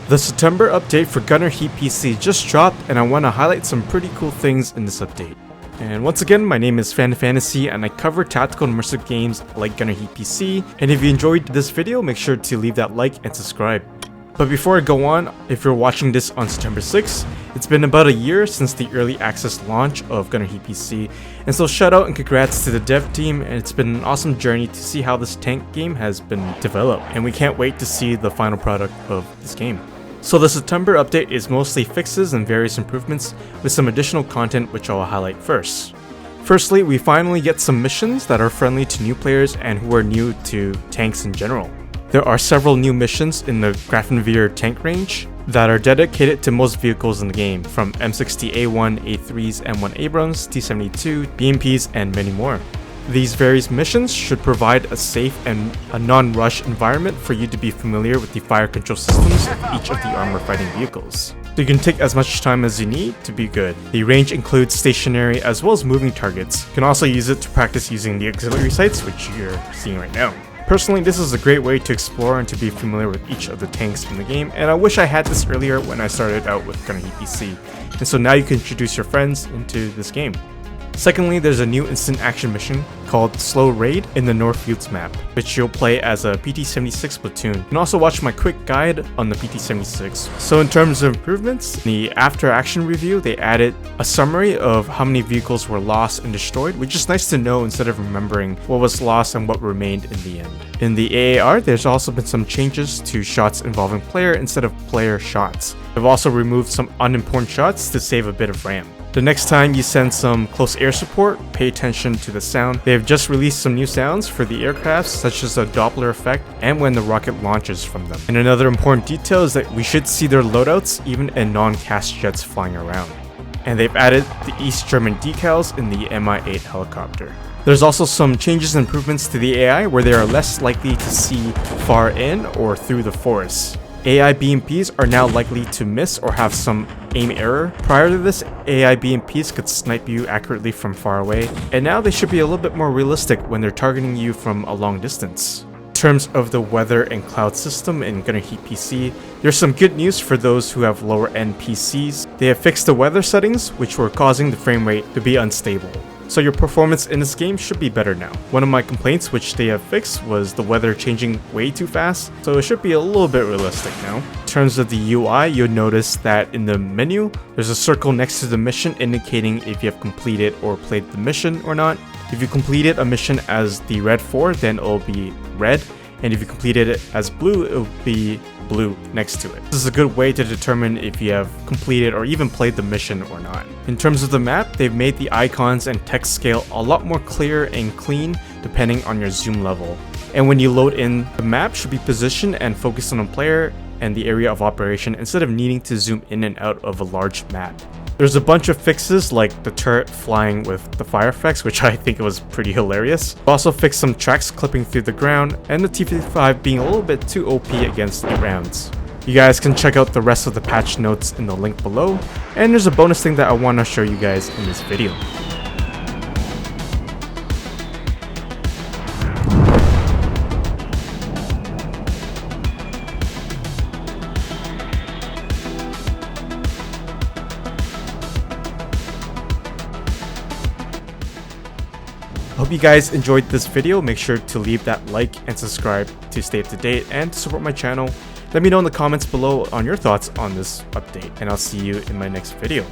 The September update for GHPC just dropped, and I want to highlight some pretty cool things in this update. And once again, my name is Fantasy and I cover tactical and immersive games like GHPC, and if you enjoyed this video, make sure to leave that like and subscribe. But before I go on, if you're watching this on September 6th, it's been about a year since the early access launch of GHPC, and so shout out and congrats to the dev team, and it's been an awesome journey to see how this tank game has been developed, and we can't wait to see the final product of this game. So the September update is mostly fixes and various improvements with some additional content which I'll highlight first. Firstly, we finally get some missions that are friendly to new players and who are new to tanks in general. There are several new missions in the Grafenwehr tank range that are dedicated to most vehicles in the game, from M60A1, A3s, M1 Abrams, T72, BMPs, and many more. These various missions should provide a safe and a non-rush environment for you to be familiar with the fire control systems of each of the armor fighting vehicles. So you can take as much time as you need to be good. The range includes stationary as well as moving targets. You can also use it to practice using the auxiliary sights, which you're seeing right now. Personally, this is a great way to explore and to be familiar with each of the tanks in the game, and I wish I had this earlier when I started out with GHPC. And so now you can introduce your friends into this game. Secondly, there's a new instant action mission called Slow Raid in the Northfields map, which you'll play as a PT-76 platoon. You can also watch my quick guide on the PT-76. So in terms of improvements, in the after action review, they added a summary of how many vehicles were lost and destroyed, which is nice to know instead of remembering what was lost and what remained in the end. In the AAR, there's also been some changes to shots involving player instead of player shots. They've also removed some unimportant shots to save a bit of RAM. The next time you send some close air support, pay attention to the sound. They have just released some new sounds for the aircrafts, such as a Doppler effect and when the rocket launches from them. And another important detail is that we should see their loadouts even in non-cast jets flying around. And they've added the East German decals in the Mi-8 helicopter. There's also some changes and improvements to the AI where they are less likely to see far in or through the forest. AI BMPs are now likely to miss or have some aim error. Prior to this, AI BMPs could snipe you accurately from far away, and now they should be a little bit more realistic when they're targeting you from a long distance. In terms of the weather and cloud system in GHPC, there's some good news for those who have lower end PCs. They have fixed the weather settings, which were causing the frame rate to be unstable. So your performance in this game should be better now. One of my complaints which they have fixed was the weather changing way too fast, so it should be a little bit realistic now. In terms of the UI, you'll notice that in the menu, there's a circle next to the mission indicating if you have completed or played the mission or not. If you completed a mission as the red 4, then it'll be red, and if you completed it as blue, it'll be blue next to it. This is a good way to determine if you have completed or even played the mission or not. In terms of the map, they've made the icons and text scale a lot more clear and clean depending on your zoom level. And when you load in, the map should be positioned and focused on a player and the area of operation instead of needing to zoom in and out of a large map. There's a bunch of fixes like the turret flying with the fire effects, which I think was pretty hilarious. Also fixed some tracks clipping through the ground, and the T-55 being a little bit too OP against 8 rounds. You guys can check out the rest of the patch notes in the link below, and there's a bonus thing that I want to show you guys in this video. Hope you guys enjoyed this video. Make sure to leave that like and subscribe to stay up to date and to support my channel. Let me know in the comments below on your thoughts on this update, and I'll see you in my next video.